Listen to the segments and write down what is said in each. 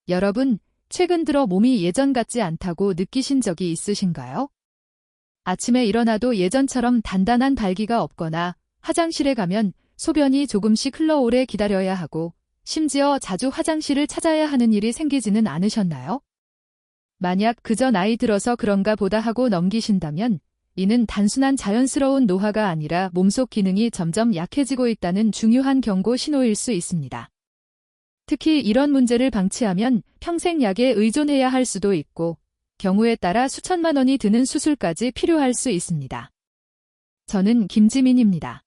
여러분, 최근 들어 몸이 예전 같지 않다고 느끼신 적이 있으신가요? 아침에 일어나도 예전처럼 단단한 발기가 없거나 화장실에 가면 소변이 조금씩 흘러 오래 기다려야 하고 심지어 자주 화장실을 찾아야 하는 일이 생기지는 않으셨나요? 만약 그저 나이 들어서 그런가 보다 하고 넘기신다면 이는 단순한 자연스러운 노화가 아니라 몸속 기능이 점점 약해지고 있다는 중요한 경고 신호일 수 있습니다. 특히 이런 문제를 방치하면 평생 약에 의존해야 할 수도 있고 경우에 따라 수천만 원이 드는 수술까지 필요할 수 있습니다. 저는 김지민입니다.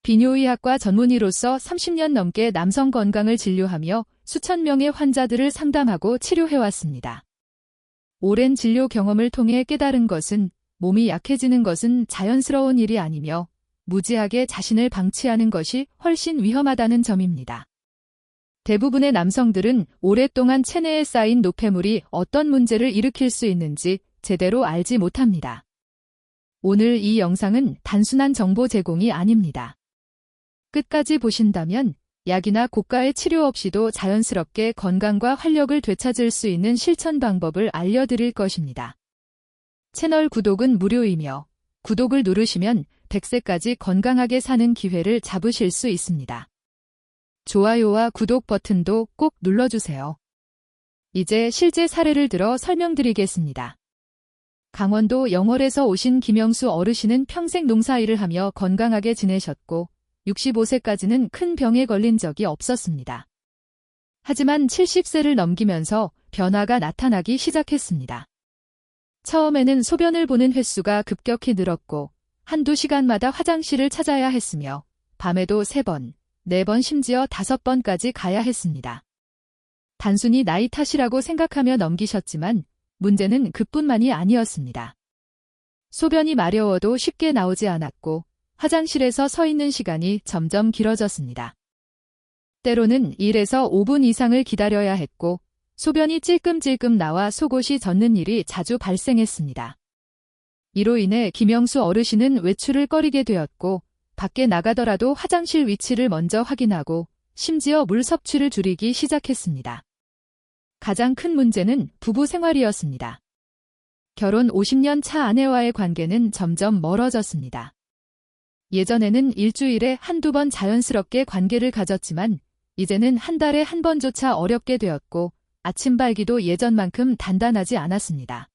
비뇨의학과 전문의로서 30년 넘게 남성 건강을 진료하며 수천 명의 환자들을 상담하고 치료해왔습니다. 오랜 진료 경험을 통해 깨달은 것은 몸이 약해지는 것은 자연스러운 일이 아니며 무지하게 자신을 방치하는 것이 훨씬 위험하다는 점입니다. 대부분의 남성들은 오랫동안 체내에 쌓인 노폐물이 어떤 문제를 일으킬 수 있는지 제대로 알지 못합니다. 오늘 이 영상은 단순한 정보 제공이 아닙니다. 끝까지 보신다면 약이나 고가의 치료 없이도 자연스럽게 건강과 활력을 되찾을 수 있는 실천 방법을 알려드릴 것입니다. 채널 구독은 무료이며 구독을 누르시면 100세까지 건강하게 사는 기회를 잡으실 수 있습니다. 좋아요와 구독 버튼도 꼭 눌러주세요. 이제 실제 사례를 들어 설명드리겠습니다. 강원도 영월에서 오신 김영수 어르신은 평생 농사일을 하며 건강하게 지내셨고 65세까지는 큰 병에 걸린 적이 없었습니다. 하지만 70세를 넘기면서 변화가 나타나기 시작했습니다. 처음에는 소변을 보는 횟수가 급격히 늘었고 한두 시간마다 화장실을 찾아야 했으며 밤에도 3번, 4번 심지어 5번까지 가야 했습니다. 단순히 나이 탓이라고 생각하며 넘기셨지만 문제는 그뿐만이 아니었습니다. 소변이 마려워도 쉽게 나오지 않았고 화장실에서 서 있는 시간이 점점 길어졌습니다. 때로는 1에서 5분 이상을 기다려야 했고 소변이 찔끔찔끔 나와 속옷이 젖는 일이 자주 발생했습니다. 이로 인해 김영수 어르신은 외출을 꺼리게 되었고 밖에 나가더라도 화장실 위치를 먼저 확인하고 심지어 물 섭취를 줄이기 시작했습니다. 가장 큰 문제는 부부 생활이었습니다. 결혼 50년 차 아내와의 관계는 점점 멀어졌습니다. 예전에는 일주일에 한두 번 자연스럽게 관계를 가졌지만 이제는 한 달에 한 번조차 어렵게 되었고 아침 발기도 예전만큼 단단하지 않았습니다.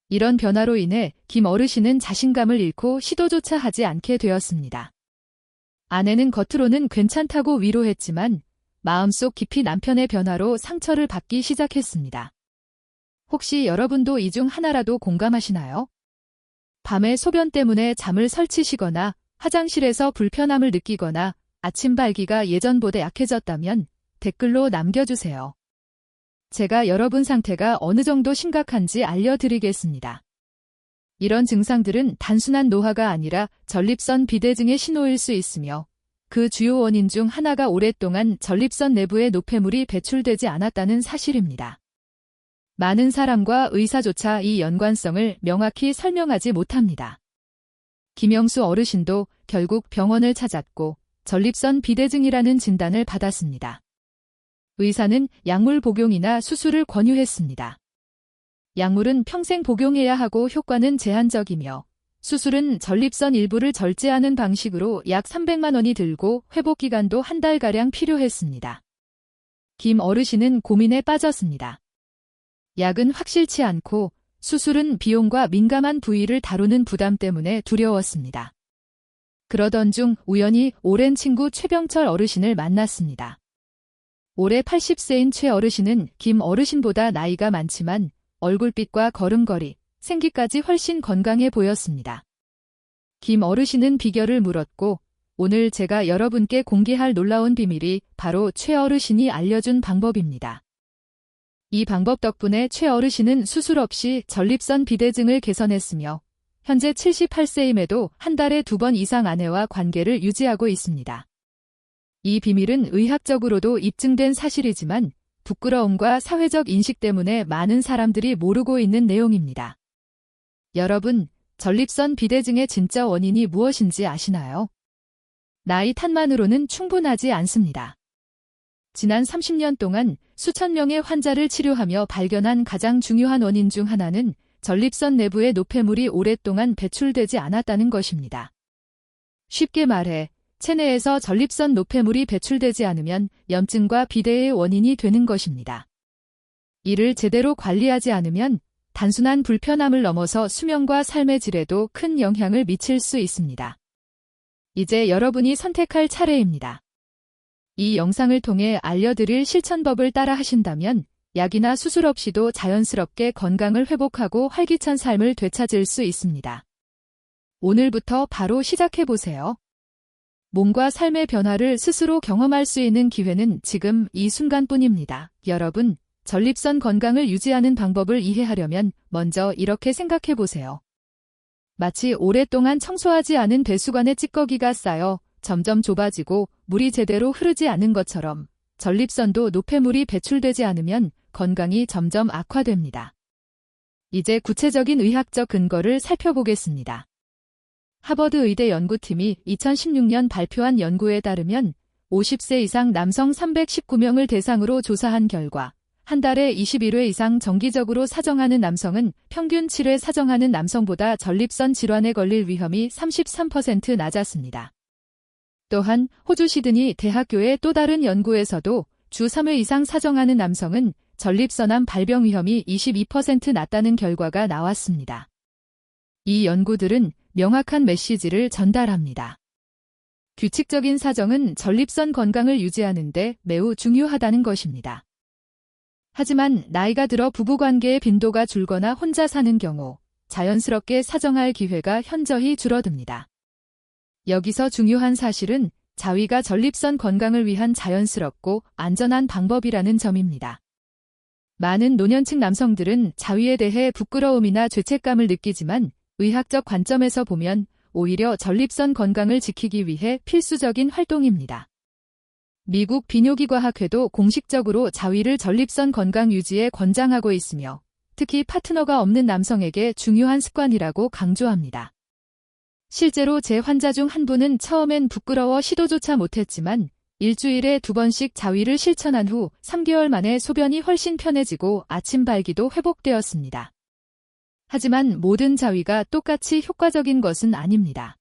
이런 변화로 인해 김 어르신은 자신감을 잃고 시도조차 하지 않게 되었습니다. 아내는 겉으로는 괜찮다고 위로했지만 마음속 깊이 남편의 변화로 상처를 받기 시작했습니다. 혹시 여러분도 이 중 하나라도 공감하시나요? 밤에 소변 때문에 잠을 설치시거나 화장실에서 불편함을 느끼거나 아침 발기가 예전보다 약해졌다면 댓글로 남겨주세요. 제가 여러분 상태가 어느 정도 심각한지 알려드리겠습니다. 이런 증상들은 단순한 노화가 아니라 전립선 비대증의 신호일 수 있으며 그 주요 원인 중 하나가 오랫동안 전립선 내부에 노폐물이 배출되지 않았다는 사실입니다. 많은 사람과 의사조차 이 연관성을 명확히 설명하지 못합니다. 김영수 어르신도 결국 병원을 찾았고 전립선 비대증이라는 진단을 받았습니다. 의사는 약물 복용이나 수술을 권유했습니다. 약물은 평생 복용해야 하고 효과는 제한적이며 수술은 전립선 일부를 절제하는 방식으로 약 300만 원이 들고 회복 기간도 한 달가량 필요했습니다. 김 어르신은 고민에 빠졌습니다. 약은 확실치 않고 수술은 비용과 민감한 부위를 다루는 부담 때문에 두려웠습니다. 그러던 중 우연히 오랜 친구 최병철 어르신을 만났습니다. 올해 80세인 최 어르신은 김 어르신보다 나이가 많지만 얼굴빛과 걸음걸이, 생기까지 훨씬 건강해 보였습니다. 김 어르신은 비결을 물었고 오늘 제가 여러분께 공개할 놀라운 비밀이 바로 최 어르신이 알려준 방법입니다. 이 방법 덕분에 최 어르신은 수술 없이 전립선 비대증을 개선했으며 현재 78세임에도 한 달에 2번 이상 아내와 관계를 유지하고 있습니다. 이 비밀은 의학적으로도 입증된 사실이지만 부끄러움과 사회적 인식 때문에 많은 사람들이 모르고 있는 내용입니다. 여러분, 전립선 비대증의 진짜 원인이 무엇인지 아시나요? 나이 탓만으로는 충분하지 않습니다. 지난 30년 동안 수천 명의 환자를 치료하며 발견한 가장 중요한 원인 중 하나는 전립선 내부의 노폐물이 오랫동안 배출되지 않았다는 것입니다. 쉽게 말해 체내에서 전립선 노폐물이 배출되지 않으면 염증과 비대의 원인이 되는 것입니다. 이를 제대로 관리하지 않으면 단순한 불편함을 넘어서 수명과 삶의 질에도 큰 영향을 미칠 수 있습니다. 이제 여러분이 선택할 차례입니다. 이 영상을 통해 알려드릴 실천법을 따라 하신다면 약이나 수술 없이도 자연스럽게 건강을 회복하고 활기찬 삶을 되찾을 수 있습니다. 오늘부터 바로 시작해보세요. 몸과 삶의 변화를 스스로 경험할 수 있는 기회는 지금 이 순간뿐입니다. 여러분, 전립선 건강을 유지하는 방법을 이해하려면 먼저 이렇게 생각해보세요. 마치 오랫동안 청소하지 않은 배수관에 찌꺼기가 쌓여 점점 좁아지고 물이 제대로 흐르지 않은 것처럼 전립선도 노폐물이 배출되지 않으면 건강이 점점 악화됩니다. 이제 구체적인 의학적 근거를 살펴보겠습니다. 하버드 의대 연구팀이 2016년 발표한 연구에 따르면 50세 이상 남성 319명을 대상으로 조사한 결과 한 달에 21회 이상 정기적으로 사정하는 남성은 평균 7회 사정하는 남성보다 전립선 질환에 걸릴 위험이 33% 낮았습니다. 또한 호주 시드니 대학교의 또 다른 연구에서도 주 3회 이상 사정하는 남성은 전립선암 발병 위험이 22% 낮다는 결과가 나왔습니다. 이 연구들은 명확한 메시지를 전달합니다. 규칙적인 사정은 전립선 건강을 유지하는 데 매우 중요하다는 것입니다. 하지만 나이가 들어 부부관계의 빈도가 줄거나 혼자 사는 경우 자연스럽게 사정할 기회가 현저히 줄어듭니다. 여기서 중요한 사실은 자위가 전립선 건강을 위한 자연스럽고 안전한 방법이라는 점입니다. 많은 노년층 남성들은 자위에 대해 부끄러움이나 죄책감을 느끼지만 의학적 관점에서 보면 오히려 전립선 건강을 지키기 위해 필수적인 활동입니다. 미국 비뇨기과학회도 공식적으로 자위를 전립선 건강 유지에 권장하고 있으며 특히 파트너가 없는 남성에게 중요한 습관이라고 강조합니다. 실제로 제 환자 중 한 분은 처음엔 부끄러워 시도조차 못했지만 일주일에 2번씩 자위를 실천한 후 3개월 만에 소변이 훨씬 편해지고 아침 발기도 회복되었습니다. 하지만 모든 자위가 똑같이 효과적인 것은 아닙니다.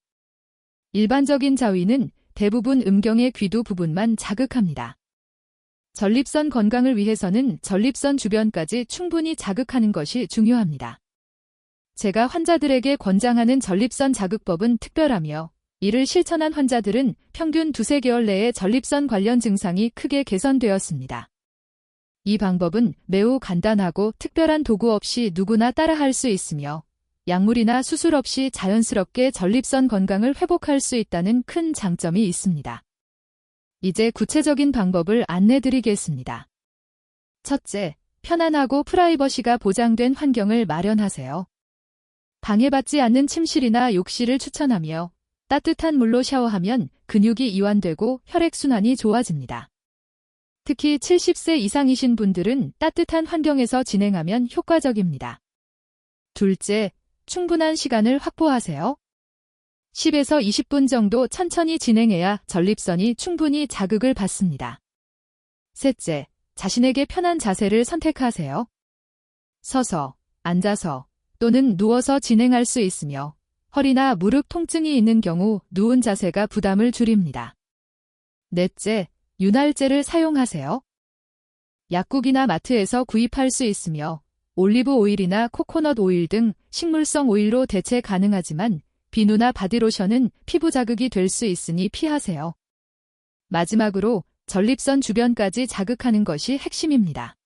일반적인 자위는 대부분 음경의 귀두 부분만 자극합니다. 전립선 건강을 위해서는 전립선 주변까지 충분히 자극하는 것이 중요합니다. 제가 환자들에게 권장하는 전립선 자극법은 특별하며 이를 실천한 환자들은 평균 2~3개월 내에 전립선 관련 증상이 크게 개선되었습니다. 이 방법은 매우 간단하고 특별한 도구 없이 누구나 따라할 수 있으며 약물이나 수술 없이 자연스럽게 전립선 건강을 회복할 수 있다는 큰 장점이 있습니다. 이제 구체적인 방법을 안내드리겠습니다. 첫째, 편안하고 프라이버시가 보장된 환경을 마련하세요. 방해받지 않는 침실이나 욕실을 추천하며 따뜻한 물로 샤워하면 근육이 이완되고 혈액순환이 좋아집니다. 특히 70세 이상이신 분들은 따뜻한 환경에서 진행하면 효과적입니다. 둘째, 충분한 시간을 확보하세요. 10에서 20분 정도 천천히 진행해야 전립선이 충분히 자극을 받습니다. 셋째, 자신에게 편한 자세를 선택하세요. 서서, 앉아서 또는 누워서 진행할 수 있으며 허리나 무릎 통증이 있는 경우 누운 자세가 부담을 줄입니다. 넷째, 윤활제를 사용하세요. 약국이나 마트에서 구입할 수 있으며 올리브 오일이나 코코넛 오일 등 식물성 오일로 대체 가능하지만 비누나 바디로션은 피부 자극이 될 수 있으니 피하세요. 마지막으로 전립선 주변까지 자극하는 것이 핵심입니다.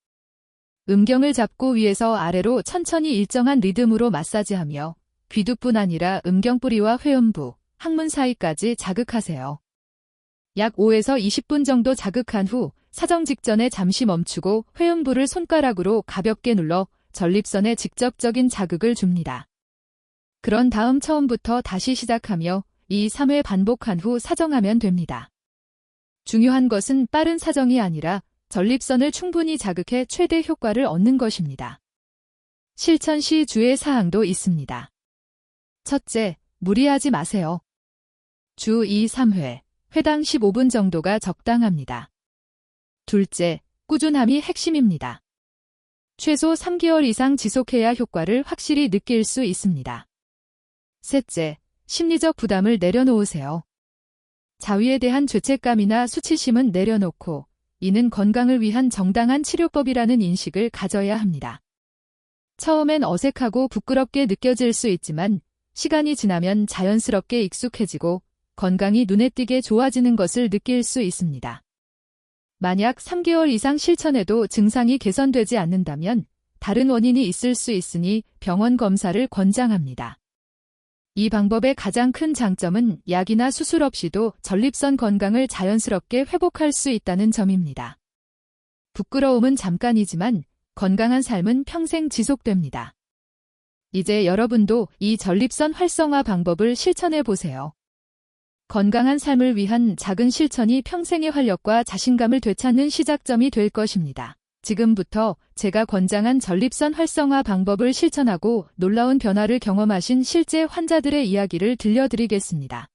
음경을 잡고 위에서 아래로 천천히 일정한 리듬으로 마사지하며 귀두뿐 아니라 음경뿌리와 회음부, 항문 사이까지 자극하세요. 약 5에서 20분 정도 자극한 후 사정 직전에 잠시 멈추고 회음부를 손가락으로 가볍게 눌러 전립선에 직접적인 자극을 줍니다. 그런 다음 처음부터 다시 시작하며 2~3회 반복한 후 사정하면 됩니다. 중요한 것은 빠른 사정이 아니라 전립선을 충분히 자극해 최대 효과를 얻는 것입니다. 실천 시 주의 사항도 있습니다. 첫째, 무리하지 마세요. 주 2~3회, 회당 15분 정도가 적당합니다. 둘째, 꾸준함이 핵심입니다. 최소 3개월 이상 지속해야 효과를 확실히 느낄 수 있습니다. 셋째, 심리적 부담을 내려놓으세요. 자위에 대한 죄책감이나 수치심은 내려놓고 이는 건강을 위한 정당한 치료법이라는 인식을 가져야 합니다. 처음엔 어색하고 부끄럽게 느껴질 수 있지만 시간이 지나면 자연스럽게 익숙해지고 건강이 눈에 띄게 좋아지는 것을 느낄 수 있습니다. 만약 3개월 이상 실천해도 증상이 개선되지 않는다면 다른 원인이 있을 수 있으니 병원 검사를 권장합니다. 이 방법의 가장 큰 장점은 약이나 수술 없이도 전립선 건강을 자연스럽게 회복할 수 있다는 점입니다. 부끄러움은 잠깐이지만 건강한 삶은 평생 지속됩니다. 이제 여러분도 이 전립선 활성화 방법을 실천해 보세요. 건강한 삶을 위한 작은 실천이 평생의 활력과 자신감을 되찾는 시작점이 될 것입니다. 지금부터 제가 권장한 전립선 활성화 방법을 실천하고 놀라운 변화를 경험하신 실제 환자들의 이야기를 들려드리겠습니다.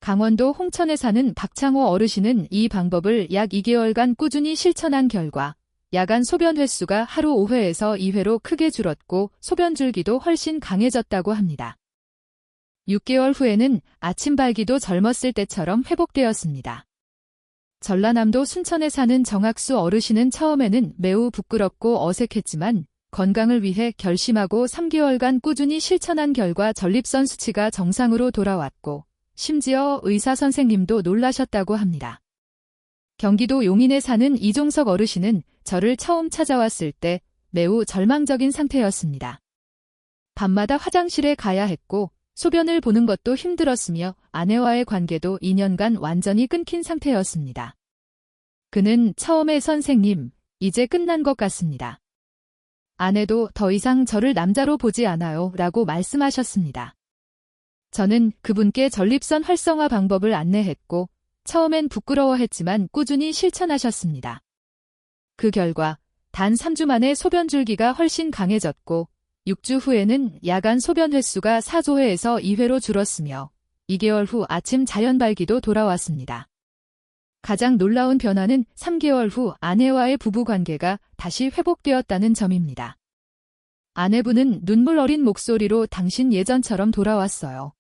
강원도 홍천에 사는 박창호 어르신은 이 방법을 약 2개월간 꾸준히 실천한 결과 야간 소변 횟수가 하루 5회에서 2회로 크게 줄었고 소변 줄기도 훨씬 강해졌다고 합니다. 6개월 후에는 아침 발기도 젊었을 때처럼 회복되었습니다. 전라남도 순천에 사는 정학수 어르신은 처음에는 매우 부끄럽고 어색했지만 건강을 위해 결심하고 3개월간 꾸준히 실천한 결과 전립선 수치가 정상으로 돌아왔고 심지어 의사 선생님도 놀라셨다고 합니다. 경기도 용인에 사는 이종석 어르신은 저를 처음 찾아왔을 때 매우 절망적인 상태였습니다. 밤마다 화장실에 가야 했고 소변을 보는 것도 힘들었으며 아내와의 관계도 2년간 완전히 끊긴 상태였습니다. 그는 처음에 선생님, 이제 끝난 것 같습니다. 아내도 더 이상 저를 남자로 보지 않아요 라고 말씀하셨습니다. 저는 그분께 전립선 활성화 방법을 안내했고 처음엔 부끄러워했지만 꾸준히 실천하셨습니다. 그 결과 단 3주 만에 소변 줄기가 훨씬 강해졌고 6주 후에는 야간 소변 횟수가 4조회에서 2회로 줄었으며 2개월 후 아침 자연 발기도 돌아왔습니다. 가장 놀라운 변화는 3개월 후 아내와의 부부관계가 다시 회복되었다는 점입니다. 아내분은 눈물 어린 목소리로 당신 예전처럼 돌아왔어요.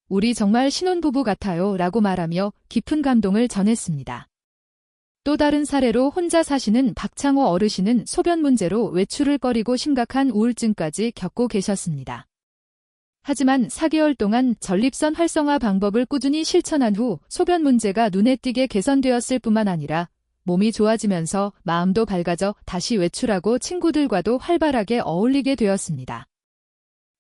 우리 정말 신혼부부 같아요 라고 말하며 깊은 감동을 전했습니다. 또 다른 사례로 혼자 사시는 박창호 어르신은 소변 문제로 외출을 꺼리고 심각한 우울증까지 겪고 계셨습니다. 하지만 4개월 동안 전립선 활성화 방법을 꾸준히 실천한 후 소변 문제가 눈에 띄게 개선되었을 뿐만 아니라 몸이 좋아지면서 마음도 밝아져 다시 외출하고 친구들과도 활발하게 어울리게 되었습니다.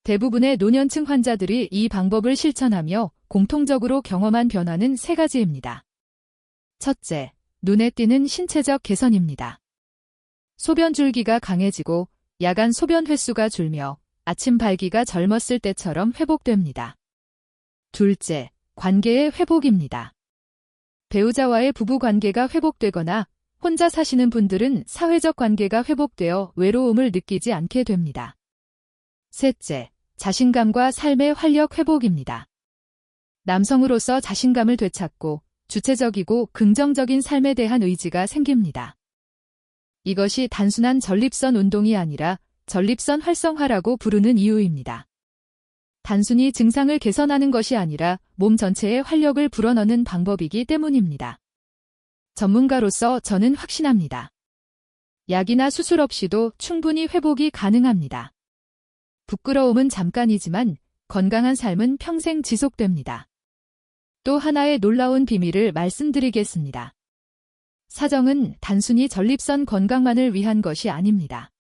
대부분의 노년층 환자들이 이 방법을 실천하며 공통적으로 경험한 변화는 3가지입니다. 첫째, 눈에 띄는 신체적 개선입니다. 소변 줄기가 강해지고 야간 소변 횟수가 줄며 아침 발기가 젊었을 때처럼 회복됩니다. 둘째, 관계의 회복입니다. 배우자와의 부부 관계가 회복되거나 혼자 사시는 분들은 사회적 관계가 회복되어 외로움을 느끼지 않게 됩니다. 셋째, 자신감과 삶의 활력 회복입니다. 남성으로서 자신감을 되찾고 주체적이고 긍정적인 삶에 대한 의지가 생깁니다. 이것이 단순한 전립선 운동이 아니라 전립선 활성화라고 부르는 이유입니다. 단순히 증상을 개선하는 것이 아니라 몸 전체에 활력을 불어넣는 방법이기 때문입니다. 전문가로서 저는 확신합니다. 약이나 수술 없이도 충분히 회복이 가능합니다. 부끄러움은 잠깐이지만 건강한 삶은 평생 지속됩니다. 또 하나의 놀라운 비밀을 말씀드리겠습니다. 사정은 단순히 전립선 건강만을 위한 것이 아닙니다.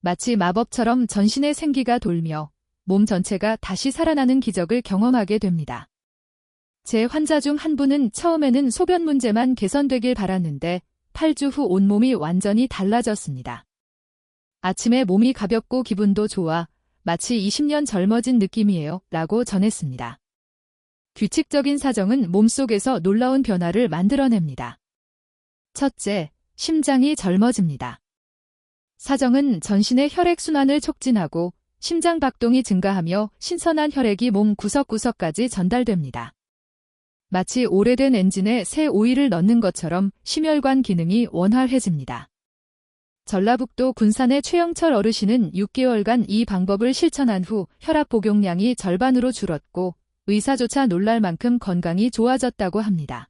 마치 마법처럼 전신에 생기가 돌며 몸 전체가 다시 살아나는 기적을 경험하게 됩니다. 제 환자 중 한 분은 처음에는 소변 문제만 개선되길 바랐는데 8주 후 온몸이 완전히 달라졌습니다. 아침에 몸이 가볍고 기분도 좋아 마치 20년 젊어진 느낌이에요 라고 전했습니다. 규칙적인 사정은 몸속에서 놀라운 변화를 만들어냅니다. 첫째, 심장이 젊어집니다. 사정은 전신의 혈액순환을 촉진하고 심장 박동이 증가하며 신선한 혈액이 몸 구석구석까지 전달됩니다. 마치 오래된 엔진에 새 오일을 넣는 것처럼 심혈관 기능이 원활해집니다. 전라북도 군산의 최영철 어르신은 6개월간 이 방법을 실천한 후 혈압 복용량이 절반으로 줄었고 의사조차 놀랄 만큼 건강이 좋아졌다고 합니다.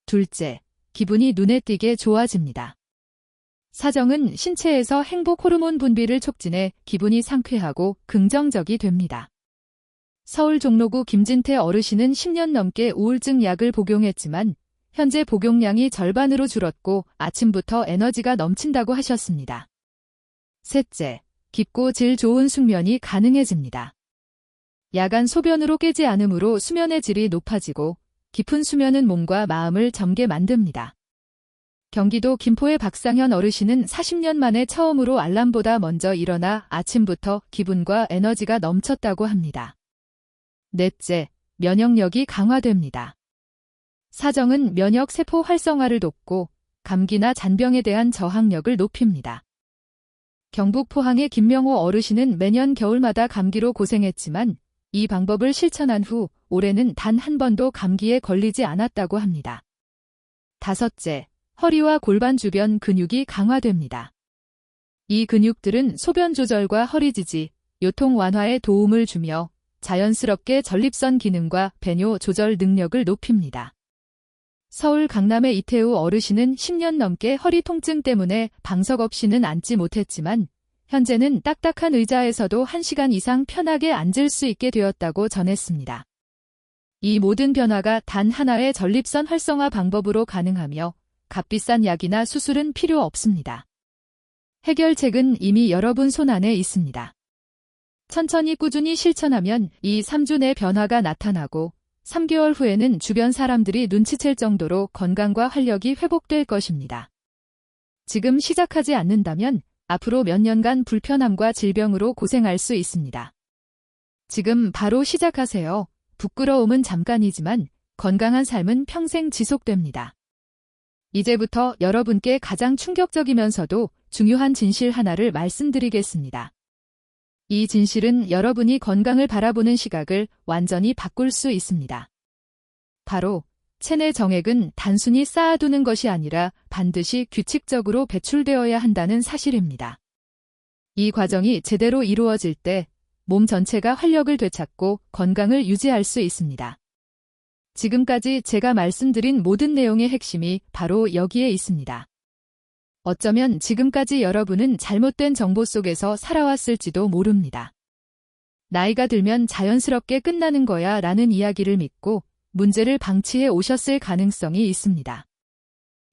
둘째, 기분이 눈에 띄게 좋아집니다. 사정은 신체에서 행복 호르몬 분비를 촉진해 기분이 상쾌하고 긍정적이 됩니다. 서울 종로구 김진태 어르신은 10년 넘게 우울증 약을 복용했지만 현재 복용량이 절반으로 줄었고 아침부터 에너지가 넘친다고 하셨습니다. 셋째, 깊고 질 좋은 숙면이 가능해집니다. 야간 소변으로 깨지 않으므로 수면의 질이 높아지고 깊은 수면은 몸과 마음을 젊게 만듭니다. 경기도 김포의 박상현 어르신은 40년 만에 처음으로 알람보다 먼저 일어나 아침부터 기분과 에너지가 넘쳤다고 합니다. 넷째, 면역력이 강화됩니다. 사정은 면역 세포 활성화를 돕고 감기나 잔병에 대한 저항력을 높입니다. 경북 포항의 김명호 어르신은 매년 겨울마다 감기로 고생했지만 이 방법을 실천한 후 올해는 단 한 번도 감기에 걸리지 않았다고 합니다. 다섯째, 허리와 골반 주변 근육이 강화됩니다. 이 근육들은 소변 조절과 허리 지지, 요통 완화에 도움을 주며 자연스럽게 전립선 기능과 배뇨 조절 능력을 높입니다. 서울 강남의 이태우 어르신은 10년 넘게 허리 통증 때문에 방석 없이는 앉지 못했지만 현재는 딱딱한 의자에서도 1시간 이상 편하게 앉을 수 있게 되었다고 전했습니다. 이 모든 변화가 단 하나의 전립선 활성화 방법으로 가능하며 값비싼 약이나 수술은 필요 없습니다. 해결책은 이미 여러분 손안에 있습니다. 천천히 꾸준히 실천하면 이 3주 내 변화가 나타나고 3개월 후에는 주변 사람들이 눈치챌 정도로 건강과 활력이 회복될 것입니다. 지금 시작하지 않는다면 앞으로 몇 년간 불편함과 질병으로 고생할 수 있습니다. 지금 바로 시작하세요. 부끄러움은 잠깐이지만 건강한 삶은 평생 지속됩니다. 이제부터 여러분께 가장 충격적이면서도 중요한 진실 하나를 말씀드리겠습니다. 이 진실은 여러분이 건강을 바라보는 시각을 완전히 바꿀 수 있습니다. 바로 체내 정액은 단순히 쌓아두는 것이 아니라 반드시 규칙적으로 배출되어야 한다는 사실입니다. 이 과정이 제대로 이루어질 때 몸 전체가 활력을 되찾고 건강을 유지할 수 있습니다. 지금까지 제가 말씀드린 모든 내용의 핵심이 바로 여기에 있습니다. 어쩌면 지금까지 여러분은 잘못된 정보 속에서 살아왔을지도 모릅니다. 나이가 들면 자연스럽게 끝나는 거야 라는 이야기를 믿고 문제를 방치해 오셨을 가능성이 있습니다.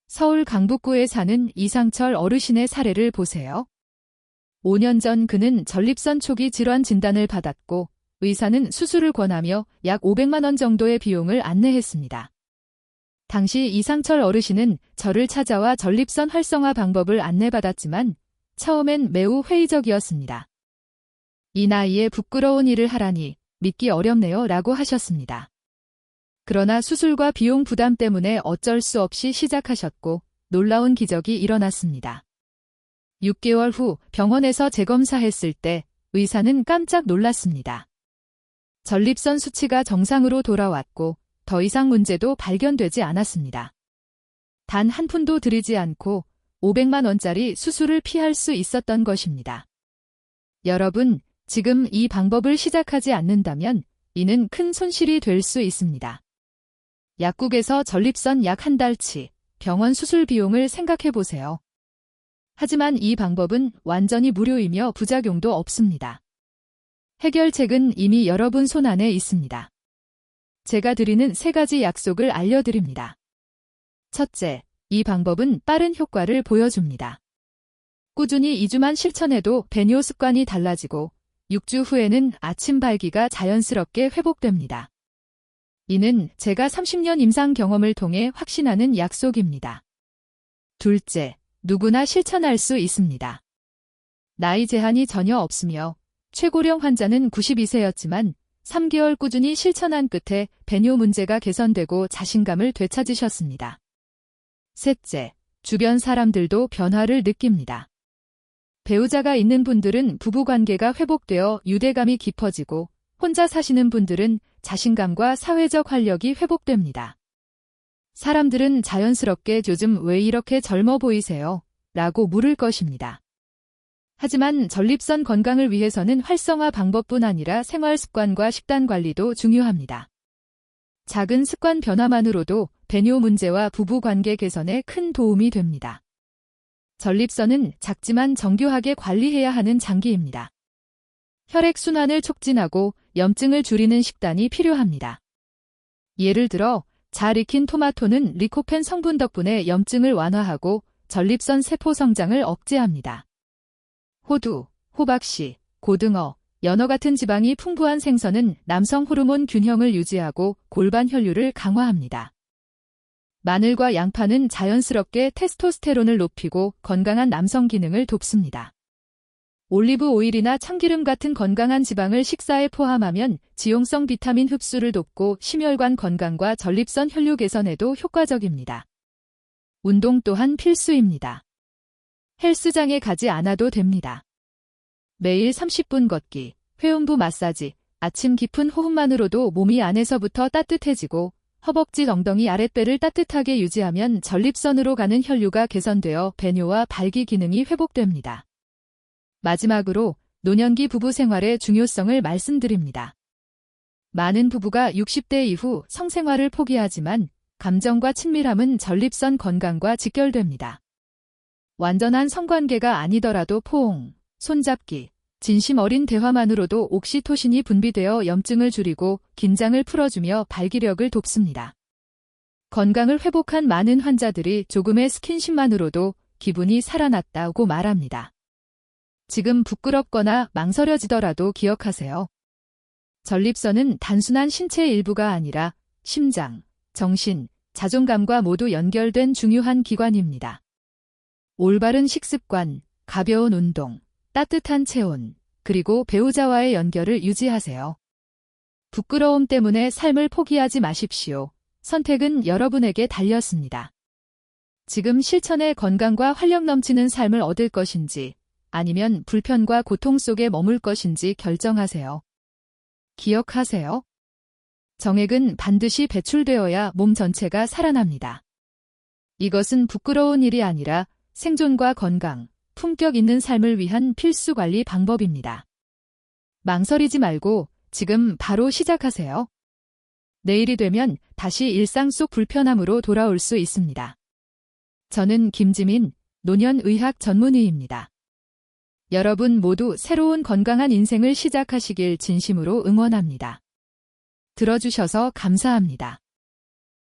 서울 강북구에 사는 이상철 어르신의 사례를 보세요. 5년 전 그는 전립선 초기 질환 진단을 받았고 의사는 수술을 권하며 약 500만 원 정도의 비용을 안내했습니다. 당시 이상철 어르신은 저를 찾아와 전립선 활성화 방법을 안내받았지만 처음엔 매우 회의적이었습니다. 이 나이에 부끄러운 일을 하라니 믿기 어렵네요 라고 하셨습니다. 그러나 수술과 비용 부담 때문에 어쩔 수 없이 시작하셨고 놀라운 기적이 일어났습니다. 6개월 후 병원에서 재검사했을 때 의사는 깜짝 놀랐습니다. 전립선 수치가 정상으로 돌아왔고 더 이상 문제도 발견되지 않았습니다. 단 한 푼도 들이지 않고 500만 원짜리 수술을 피할 수 있었던 것입니다. 여러분, 지금 이 방법을 시작하지 않는다면 이는 큰 손실이 될 수 있습니다. 약국에서 전립선 약 한 달치, 병원 수술 비용을 생각해 보세요. 하지만 이 방법은 완전히 무료이며 부작용도 없습니다. 해결책은 이미 여러분 손안에 있습니다. 제가 드리는 3가지 약속을 알려드립니다. 첫째, 이 방법은 빠른 효과를 보여줍니다. 꾸준히 2주만 실천해도 배뇨 습관이 달라지고 6주 후에는 아침 발기가 자연스럽게 회복됩니다. 이는 제가 30년 임상 경험을 통해 확신하는 약속입니다. 둘째, 누구나 실천할 수 있습니다. 나이 제한이 전혀 없으며 최고령 환자는 92세였지만 3개월 꾸준히 실천한 끝에 배뇨 문제가 개선되고 자신감을 되찾으셨습니다. 셋째, 주변 사람들도 변화를 느낍니다. 배우자가 있는 분들은 부부관계가 회복되어 유대감이 깊어지고 혼자 사시는 분들은 자신감과 사회적 활력이 회복됩니다. 사람들은 자연스럽게 요즘 왜 이렇게 젊어 보이세요? 라고 물을 것입니다. 하지만 전립선 건강을 위해서는 활성화 방법뿐 아니라 생활 습관과 식단 관리도 중요합니다. 작은 습관 변화만으로도 배뇨 문제와 부부 관계 개선에 큰 도움이 됩니다. 전립선은 작지만 정교하게 관리해야 하는 장기입니다. 혈액순환을 촉진하고 염증을 줄이는 식단이 필요합니다. 예를 들어 잘 익힌 토마토는 리코펜 성분 덕분에 염증을 완화하고 전립선 세포 성장을 억제합니다. 호두, 호박씨, 고등어, 연어 같은 지방이 풍부한 생선은 남성 호르몬 균형을 유지하고 골반 혈류를 강화합니다. 마늘과 양파는 자연스럽게 테스토스테론을 높이고 건강한 남성 기능을 돕습니다. 올리브 오일이나 참기름 같은 건강한 지방을 식사에 포함하면 지용성 비타민 흡수를 돕고 심혈관 건강과 전립선 혈류 개선에도 효과적입니다. 운동 또한 필수입니다. 헬스장에 가지 않아도 됩니다. 매일 30분 걷기, 회음부 마사지, 아침 깊은 호흡만으로도 몸이 안에서부터 따뜻해지고 허벅지 엉덩이 아랫배를 따뜻하게 유지하면 전립선으로 가는 혈류가 개선되어 배뇨와 발기 기능이 회복됩니다. 마지막으로 노년기 부부 생활의 중요성을 말씀드립니다. 많은 부부가 60대 이후 성생활을 포기하지만 감정과 친밀함은 전립선 건강과 직결됩니다. 완전한 성관계가 아니더라도 포옹, 손잡기, 진심 어린 대화만으로도 옥시토신이 분비되어 염증을 줄이고 긴장을 풀어주며 발기력을 돕습니다. 건강을 회복한 많은 환자들이 조금의 스킨십만으로도 기분이 살아났다고 말합니다. 지금 부끄럽거나 망설여지더라도 기억하세요. 전립선은 단순한 신체의 일부가 아니라 심장, 정신, 자존감과 모두 연결된 중요한 기관입니다. 올바른 식습관, 가벼운 운동, 따뜻한 체온, 그리고 배우자와의 연결을 유지하세요. 부끄러움 때문에 삶을 포기하지 마십시오. 선택은 여러분에게 달렸습니다. 지금 실천의 건강과 활력 넘치는 삶을 얻을 것인지 아니면 불편과 고통 속에 머물 것인지 결정하세요. 기억하세요. 정액은 반드시 배출되어야 몸 전체가 살아납니다. 이것은 부끄러운 일이 아니라 생존과 건강, 품격 있는 삶을 위한 필수 관리 방법입니다. 망설이지 말고 지금 바로 시작하세요. 내일이 되면 다시 일상 속 불편함으로 돌아올 수 있습니다. 저는 김지민, 노년의학 전문의입니다. 여러분 모두 새로운 건강한 인생을 시작하시길 진심으로 응원합니다. 들어주셔서 감사합니다.